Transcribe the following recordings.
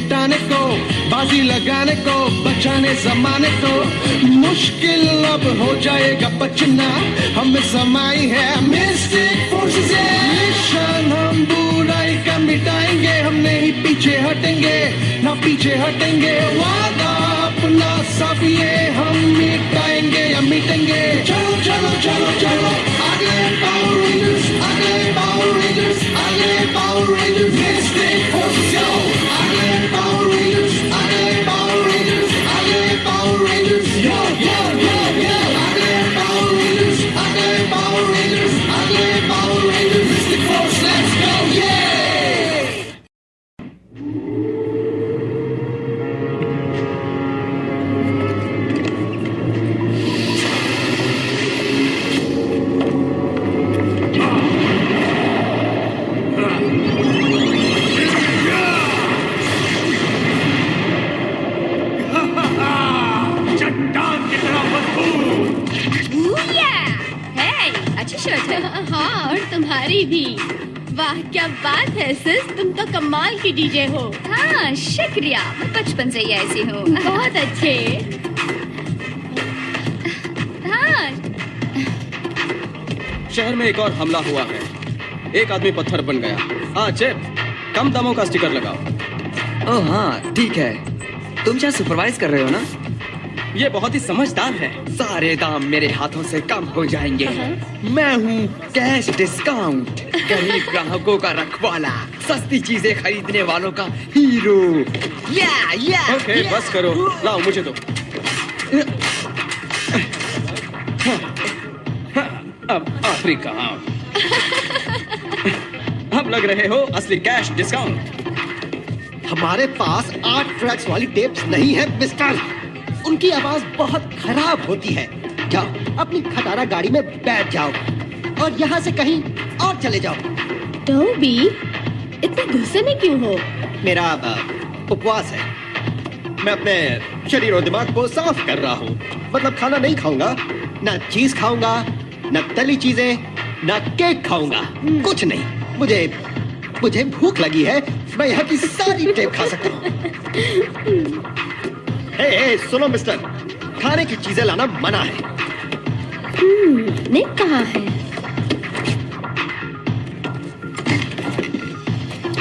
मिटाने को, बाजी लगाने को, बचाने जमाने को। मुश्किल अब हो जाएगा बचना, हमें समाई है मिस्टिक फोर्सेस। मिशन हम बुराई का मिटाएंगे, हम नहीं पीछे हटेंगे, ना पीछे हटेंगे। वादा अपना सब ये हम मिटाएंगे या मिटेंगे। चलो चलो चलो चलो आगे पावर रेंजर्स, आगे पावर रेंजर्स, आगे पावर रेंजर्स। मिस्टिक फोर्सेस यो, आगे पावर रेंजर्स, आगे पावर रेंजर्स, आगे पावर रेंजर्स यो यो यो यो। आगे पावर रेंजर्स, आगे पावर रेंजर्स, आगे power rangers. Mystic Force let's go ये। हाँ, और तुम्हारी भी। वाह क्या बात है सिस, तुम तो कमाल की डीजे हो। हाँ शुक्रिया, मैं बचपन से ही ऐसी हूँ। बहुत अच्छे। हाँ। शहर में एक और हमला हुआ है, एक आदमी पत्थर बन गया। हाँ चिप, कम दामों का स्टिकर लगाओ। ओह हाँ ठीक है, तुम क्या सुपरवाइज कर रहे हो ना? ये बहुत ही समझदार है। सारे दाम मेरे हाथों से कम हो जाएंगे। मैं हूँ कैश डिस्काउंट, गरीब ग्राहकों का रखवाला, सस्ती चीजें खरीदने वालों का हीरो। ओके बस करो, लाओ मुझे दो। अब आखिरी काम। अब लग रहे हो असली कैश डिस्काउंट। हमारे पास 8 ट्रैक्स वाली टेप्स नहीं है मिस्टर। उनकी आवाज बहुत खराब होती है। जाओ अपनी खटारा गाड़ी में बैठ जाओ और यहाँ से कहीं और चले जाओ। टोबी, इतने गुस्से में क्यों हो? मेरा उपवास है। मैं अपने शरीर और दिमाग को साफ कर रहा हूँ। मतलब खाना नहीं खाऊंगा, ना चीज खाऊंगा, ना तली चीजें, ना केक खाऊंगा, कुछ नहीं। मुझे भूख लगी है, मैं यहाँ की सारी टेप खा सकता हूँ। हे सुनो मिस्टर, खाने की चीजें लाना मना है। निक कहाँ है?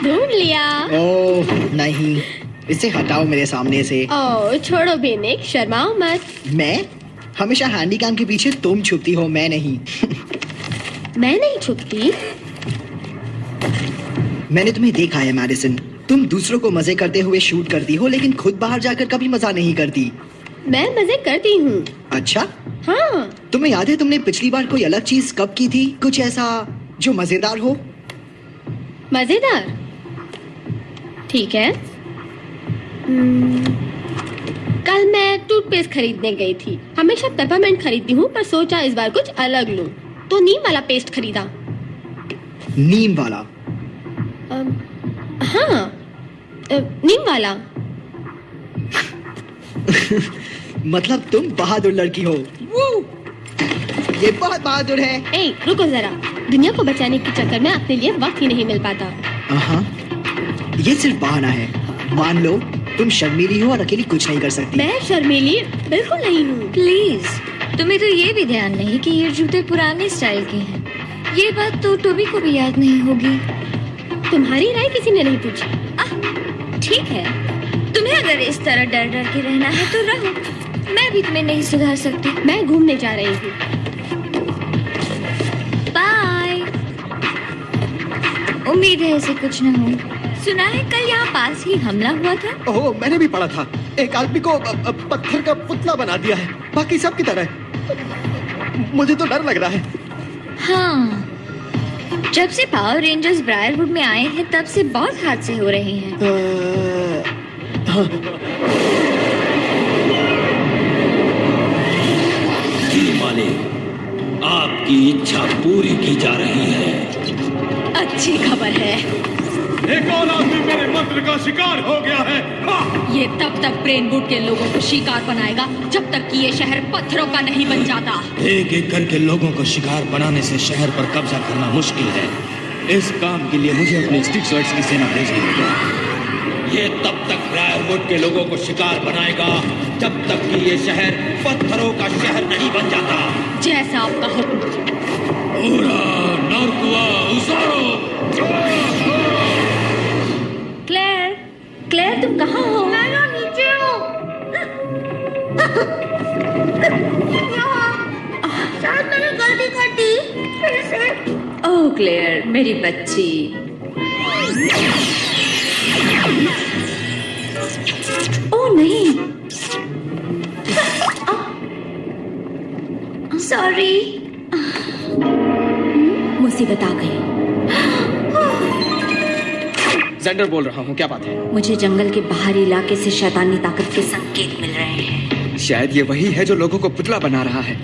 ढूंढ लिया। ओह नहीं, इसे हटाओ मेरे सामने से। ओह छोड़ो भी निक, शर्माओ मत। मैं हमेशा हैंडी कैम के पीछे तुम छुपती हो, मैं नहीं। मैं नहीं छुपती। मैंने तुम्हें देखा है मैडिसन, तुम दूसरों को मजे करते हुए शूट करती हो, लेकिन खुद बाहर जाकर कभी मजा नहीं करती। मैं मजे करती हूँ। अच्छा हाँ। तुम्हें याद है तुमने पिछली बार कोई अलग चीज कब की थी? कुछ ऐसा जो मजेदार हो। मजेदार? ठीक है। कल मैं टूथपेस्ट खरीदने गई थी। हमेशा पेपरमेंट खरीदती हूँ, पर सोचा इस बार कुछ अलग लूं, तो नीम वाला पेस्ट खरीदा। नीम वाला? हाँ, नीम वाला। मतलब तुम बहादुर लड़की हो। ये बहुत बहादुर है। ए, रुको जरा, दुनिया को बचाने के चक्कर में अपने लिए वक्त ही नहीं मिल पाता। हाँ, ये सिर्फ बहाना है। मान लो तुम शर्मीली हो और अकेली कुछ नहीं कर सकती। मैं शर्मीली बिल्कुल नहीं हूँ। प्लीज, तुम्हें तो ये भी ध्यान नहीं कि ये जूते पुराने स्टाइल के हैं। ये बात तो टोबी को भी याद नहीं होगी। तुम्हारी राय किसी ने नहीं पूछी। ठीक है, तुम्हें अगर इस तरह डर डर के रहना है तो रहो, मैं भी तुम्हें नहीं सुधार सकती। मैं घूमने जा रही हूँ। बाय। उम्मीद है ऐसे कुछ न हो। सुना है कल यहाँ पास ही हमला हुआ था। ओह मैंने भी पढ़ा था, एक आदमी को पत्थर का पुतला बना दिया है, बाकी सब की तरह। मुझे तो डर लग रहा है। हाँ, जब से पावर रेंजर्स ब्रायरवुड में आए हैं तब से बहुत हादसे हो रहे हैं। जी मालिक, आपकी इच्छा पूरी की जा रही है। अच्छी खबर है। एक और आदमी मेरे मंत्र का शिकार हो गया है। ये तब तक ब्रेनवुड के लोगों को शिकार बनाएगा जब तक कि ये शहर पत्थरों का नहीं बन जाता। एक एक करके लोगों को शिकार बनाने से शहर पर कब्जा करना मुश्किल है। इस काम के लिए मुझे अपने स्टिक शॉट्स की सेना भेजनी होगी। ये तब तक ब्रायरवुड के लोगों को शिकार बनाएगा जब तक कि ये शहर पत्थरों का शहर नहीं बन जाता। जैसा आपका हुक्म। पूरा नारकुआ उसारो। क्लेयर, क्लेयर तुम कहाँ हो? मैं यहाँ नीचे हूँ। शायद मैंने गलती कर दी। फिर से। ओह क्लेयर, मेरी बच्ची। ओह नहीं। सॉरी। मुसीबत आ गई। जेंडर बोल रहा हूँ, क्या बात है? मुझे जंगल के बाहरी इलाके से शैतानी ताकत के संकेत मिल रहे हैं। शायद ये वही है जो लोगों को पुतला बना रहा है।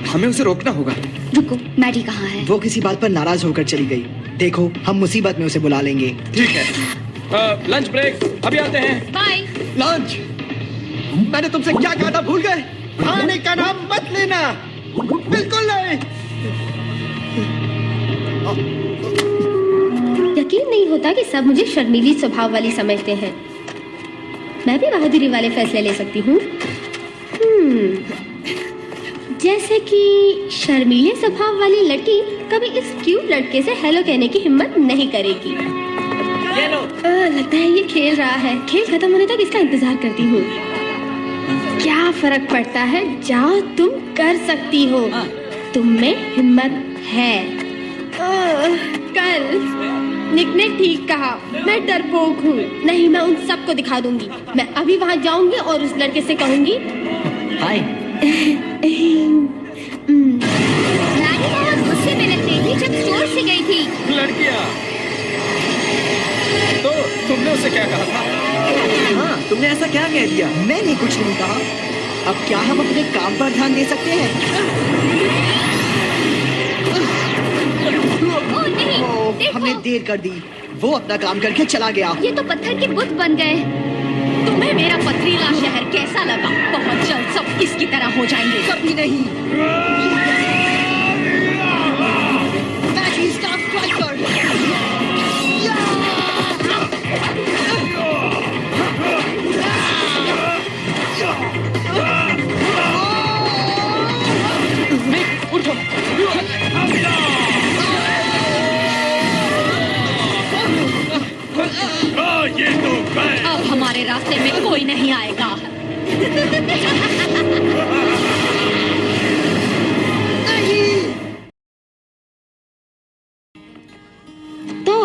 हमें उसे रोकना होगा। रुको, मैडी कहाँ है? वो किसी बात पर नाराज होकर चली गई। देखो, हम मुसीबत में उसे बुला लेंगे। ठीक है। लंच ब्रेक, अभी आते हैं। बाय। लंच? मैंने तुमसे क्या कहा था, भूल गए? खाने का नाम मत लेना, बिल्कुल नहीं। यकीन नहीं होता कि सब मुझे शर्मीली स्वभाव वाली समझते हैं। मैं भी बहादुरी वाले फैसले ले सकती हूँ। जैसे कि शर्मीले स्वभाव वाली लड़की कभी इस क्यूट लड़के से हेलो कहने की हिम्मत नहीं करेगी। ये लो। लगता है ये खेल रहा है। खेल खत्म होने तक इसका इंतजार करती हूँ। क्या फर्क पड़ता है, जाओ, तुम कर सकती हो। तुम में हिम्मत है। कल निक ने ठीक कहा, मैं डरपोक हूँ। नहीं, मैं उन सबको दिखा दूंगी। मैं अभी वहाँ जाऊंगी और उस लड़के से कहूंगी, हाय। मैडी बहुत गुस्से में लग रही थी जब स्टोर से गई थी। लड़कियाँ, तो तुमने उसे क्या कहा था? हाँ, तुमने ऐसा क्या कह दिया? मैंने कुछ नहीं कहा। अब क्या हम अपने काम पर ध्यान दे सकते हैं? ओह नहीं, देखो। हमने देर कर दी। वो अपना काम करके चला गया। ये तो पत्थर के बुत बन गए। तुम्हें मेरा पथरीला शहर कैसा लगा? बहुत जल्द सब इसकी तरह हो जाएंगे। कभी नहीं। मैगी, स्टॉप स्ट्राइक कर। उठो। ये तो गए। अब हमारे रास्ते में कोई नहीं आएगा। तो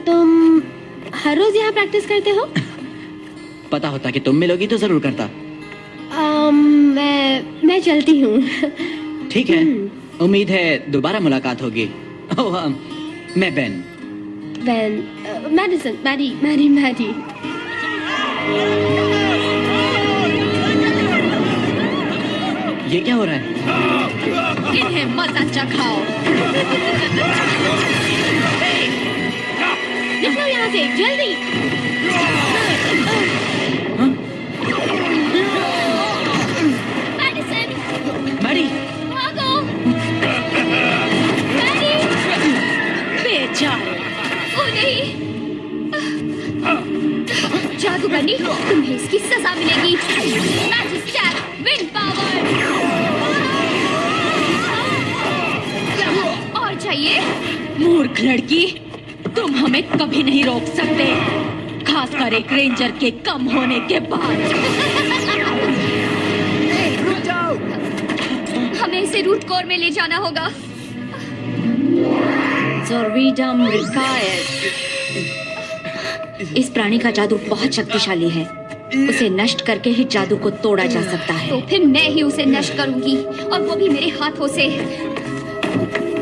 तुम हर रोज यहाँ प्रैक्टिस करते हो? पता होता कि तुम मिलोगी तो जरूर करता। मैं चलती हूँ। ठीक है, उम्मीद है दोबारा मुलाकात होगी। ओह, मैं बेन। Medicine, Maddie. ये क्या हो रहा है? इन्हें मजा चखाओ। निकलो यहाँ से, जल्दी। मैडी, भागो। मैडी। बेचारे। ओह नहीं। जादूगरनी, तुम्हें इसकी सजा मिलेगी। Magic stack, wind power. और चाहिए? मूर्ख लड़की, तुम हमें कभी नहीं रोक सकते, खासकर एक रेंजर के कम होने के बाद। हमें इसे रूट कोर में ले जाना होगा। ज़ोरविडम रिकायत। इस प्राणी का जादू बहुत शक्तिशाली है। उसे नष्ट करके ही जादू को तोड़ा जा सकता है। तो फिर मैं ही उसे नष्ट करूंगी, और वो भी मेरे हाथों से।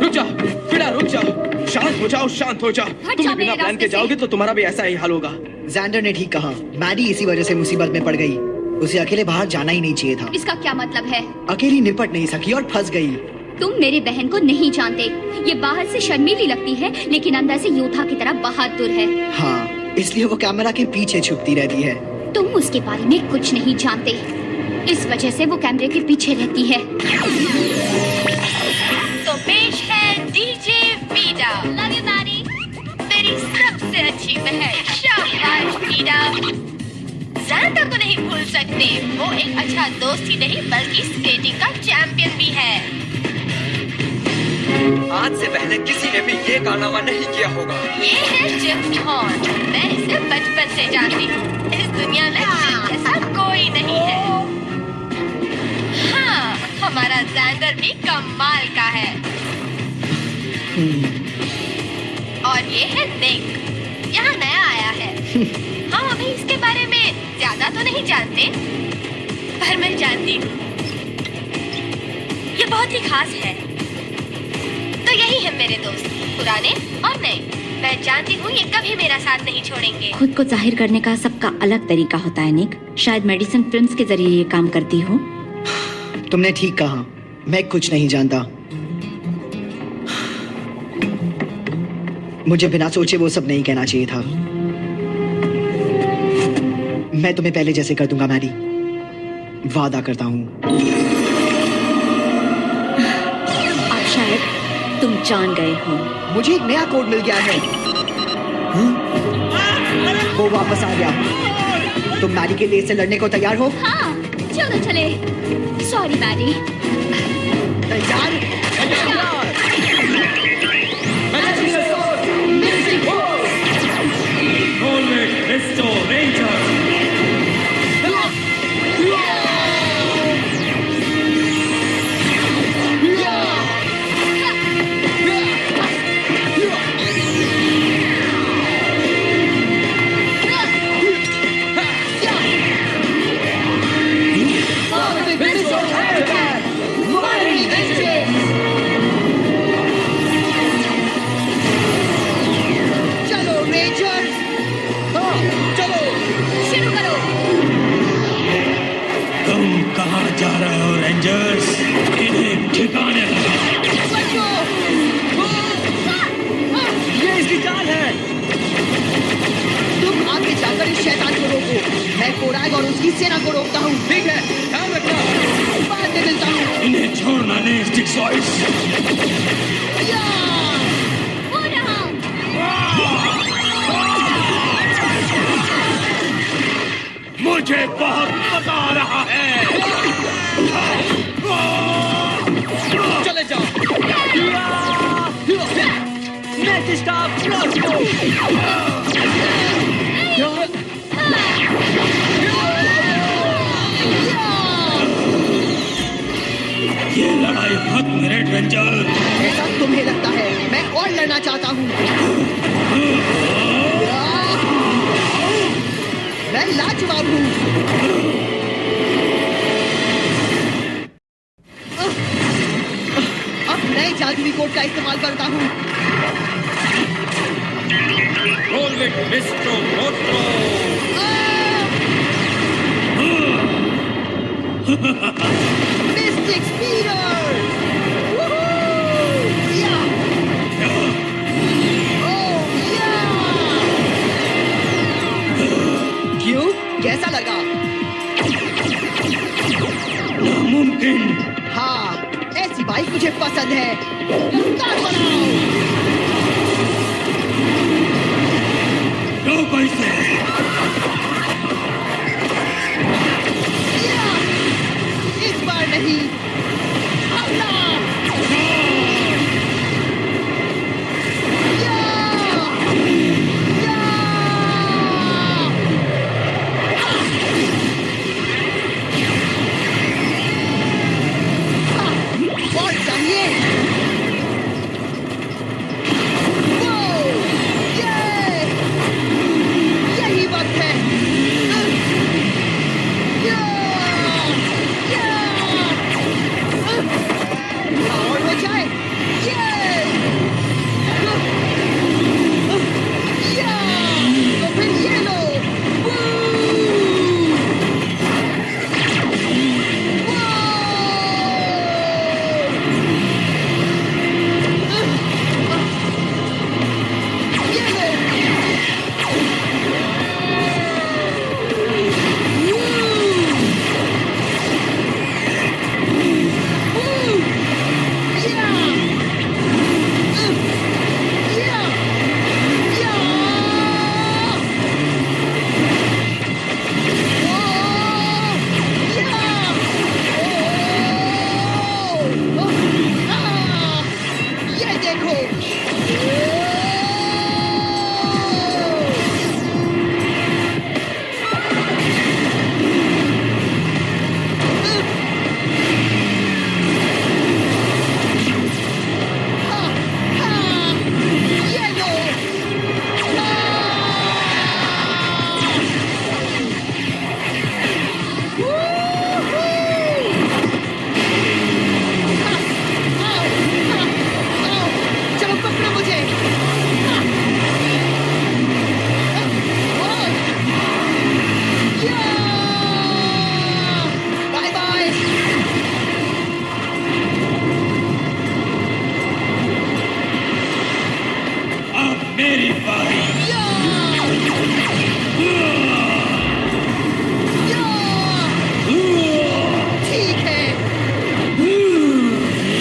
रुक जाओ, फिरा, रुक जाओ। शांत हो जाओ, शांत हो जाओ। तुम बिना प्लान के जाओगे तो तुम्हारा भी ऐसा ही हाल होगा। ज़ैंडर ने ठीक कहा। मैडी इसी वजह से मुसीबत में पड़ गई। उसे अकेले बाहर जाना ही नहीं चाहिए था। इसका क्या मतलब है? अकेली निपट नहीं सकी और फंस गई। तुम मेरी बहन को नहीं जानते। ये बाहर से शर्मीली लगती है, लेकिन अंदर से योद्धा की तरह बहादुर है। हाँ, इसलिए वो कैमरा के पीछे छुपती रहती है। तुम उसके बारे में कुछ नहीं जानते, इस वजह से वो कैमरे के पीछे रहती है। तो पेश है DJ Vida. Love you Maddy. मेरी सबसे अच्छी बहन। शाबाश। लीडर। ज़ैंडर को नहीं भूल सकते, वो एक अच्छा दोस्त ही नहीं बल्कि स्केटिंग का चैंपियन भी है। आज से पहले किसी ने भी ये कारनामा नहीं किया होगा। ये है जिम थॉर्न, मैं इसे बचपन से जानती हूँ। इस दुनिया में ऐसा कोई नहीं है। हाँ, हमारा ज़ैंडर भी कमाल का है। और ये है निक, यहाँ नया आया है। हम अभी इसके बारे में ज्यादा तो नहीं जानते, पर मैं जानती हूँ ये बहुत ही खास है। तो यही है मेरे दोस्त, पुराने और नए। मैं जानती हूँ ये कभी मेरा साथ नहीं छोड़ेंगे। खुद को जाहिर करने का सबका अलग तरीका होता है निक। शायद मेडिसिन फिल्म्स के जरिए ये काम करती हो। तुमने ठीक कहा, मैं कुछ नहीं जानता। मुझे बिना सोचे वो सब नहीं कहना चाहिए था। मैं तुम्हें पहले जैसे कर दूंगा मैरी, वादा करता हूँ। अब शायद तुम जान गए हो। मुझे एक नया कोड मिल गया है। वो वापस आ गया। तुम मैरी के लिए से लड़ने को तैयार हो? हाँ, चलो चले। Sorry Mary. तैयार? जा रहे हो रेंजर्स? इन्हें ठिकाने लगाओ। ये इसकी चाल है। तुम आगे जाकर इस शैतान को रोको। मैं कोराग और उसकी सेना को रोकता हूँ। ठीक है, ध्यान रखना। बाद में मिलता हूँ। इन्हें छोड़ना नहीं, स्टिक्सॉइड्स। मुझे बहुत मजा आ रहा है। चले जाओ। ये लड़ाई खत्म है रेंजर। ऐसा तुम्हें लगता है? मैं और लड़ना चाहता हूँ। मैं लाजवाब हूँ। अब नए जादुई कोड का इस्तेमाल करता हूँ। रोल विद मिस्ट्रो मोट्रो। Mystic speeder. क्यों? कैसा लगा? नामुमकिन। हाँ, ऐसी बाइक मुझे पसंद है। रफ्तार बनाओ। रोको इसे। इस बार नहीं। मेरी बारी। ठीक है,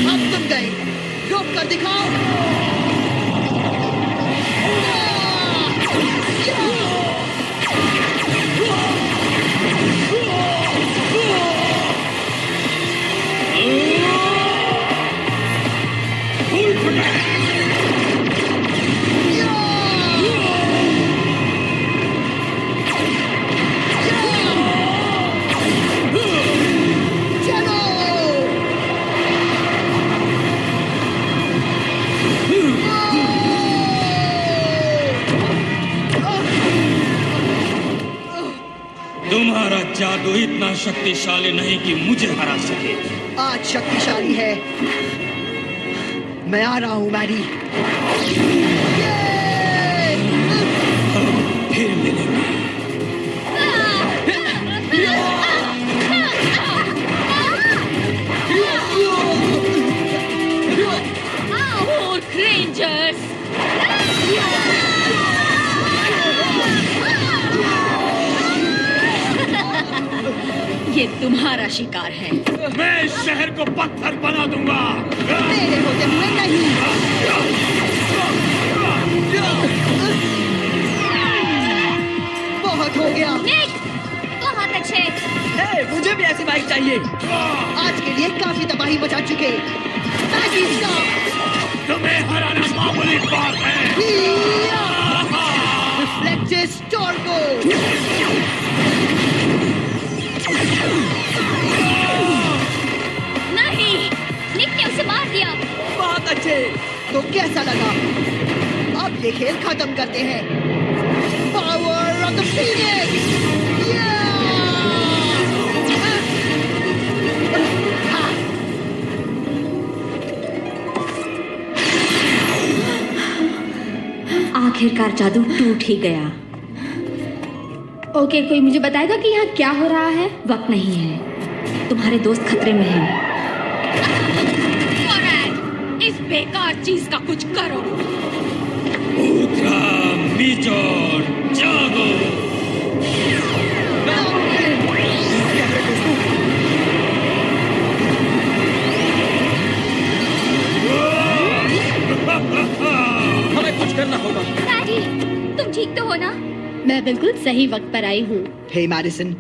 अब तुम गए, रोक कर दिखाओ। तुम्हारा जादू इतना शक्तिशाली नहीं कि मुझे हरा सके। आज शक्तिशाली है। मैं आ रहा हूँ मैरी। फिर मिलेंगे। रेंजर्स, ये तुम्हारा शिकार है। मैं इस शहर को पत्थर बना दूंगा। मेरे होते हुए नहीं। बहुत हो गया। बहुत अच्छे। मुझे भी ऐसी बाइक चाहिए। आज के लिए काफी तबाही मचा चुके। तुम्हें हराना मामूली बात है। रिफ्लेक्टिव टॉर्को। नहीं, निक ने उसे मार दिया। बहुत अच्छे। तो कैसा लगा? अब ये खेल खत्म करते हैं। Power of the Phoenix. आखिरकार जादू टूट ही गया। ओके, कोई मुझे बताएगा कि यहाँ क्या हो रहा है? वक्त नहीं है, तुम्हारे दोस्त खतरे में हैं। इस बेकार चीज का कुछ करो। ऊतरा मीचोर जागो। हमें कुछ करना होगा। डैडी, तुम ठीक तो हो ना? मैं बिल्कुल सही वक्त पर आई हूँ। हे मैडिसन,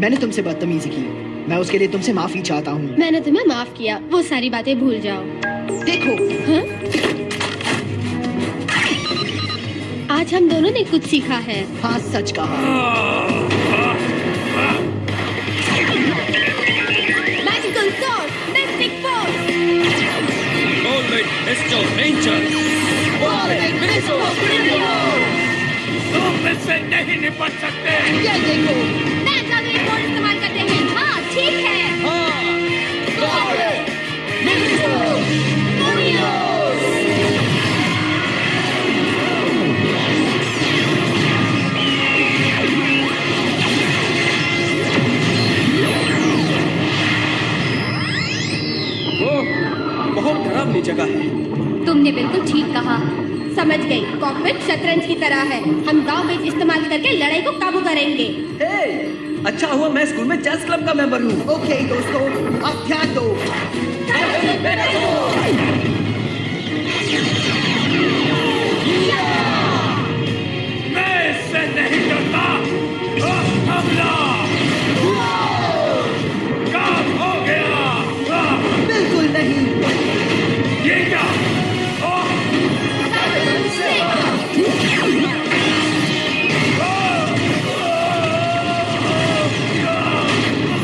मैंने तुमसे बदतमीजी की। मैं उसके लिए तुमसे माफी चाहता हूँ। मैंने तुम्हें माफ किया, वो सारी बातें भूल जाओ। देखो, आज हम दोनों ने कुछ सीखा है। हाँ, सच कहा। Magical sword, Mystic Force. Alright, astro ranger. तुम इससे नहीं निपट सकते। ये देखो, मैं जादू रिपोर्ट इस्तेमाल करते हैं। हाँ, ठीक है। बहुत डरावनी जगह है। तुमने बिल्कुल ठीक कहा। समझ गई, कॉकपिट शतरंज की तरह है। हम गांव में इस्तेमाल करके लड़ाई को काबू करेंगे। अच्छा हुआ मैं स्कूल में चेस क्लब का मेंबर हूँ। ओके दोस्तों, अब ध्यान दो। मैं इससे नहीं डरता। हमला काम हो गया। बिल्कुल नहीं। ये क्या?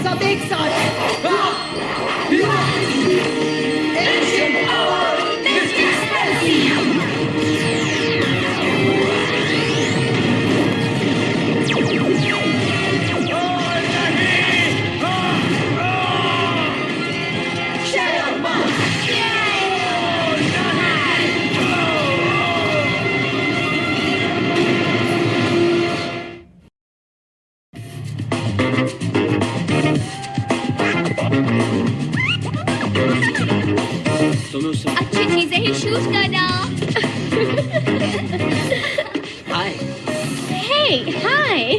सब एक साथ। Ancient hour! हाय।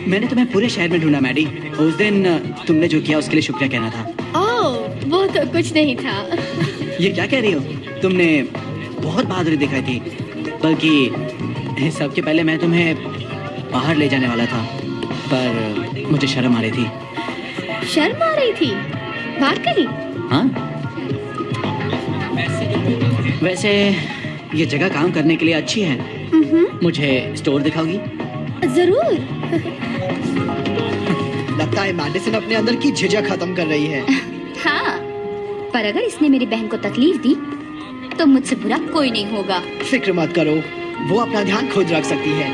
मैंने तुम्हें पूरे शहर में ढूंढा मैडी। उस दिन तुमने जो किया उसके लिए शुक्रिया कहना था। ओह, वो तो कुछ नहीं था। ये क्या कह रही हो? तुमने बहुत बहादुरी दिखाई थी। बल्कि सबके पहले मैं तुम्हें बाहर ले जाने वाला था, पर मुझे शर्म आ रही थी। शर्म आ रही थी? बाहर कहीं? हाँ। वैसे ये जगह काम करने के लिए अच्छी है। मुझे स्टोर दिखाओगी? जरूर। लगता है मैडिसन अपने अंदर की झिझक खत्म कर रही है। हाँ, पर अगर इसने मेरी बहन को तकलीफ दी तो मुझसे बुरा कोई नहीं होगा। फिक्र मत करो, वो अपना ध्यान खुद रख सकती है।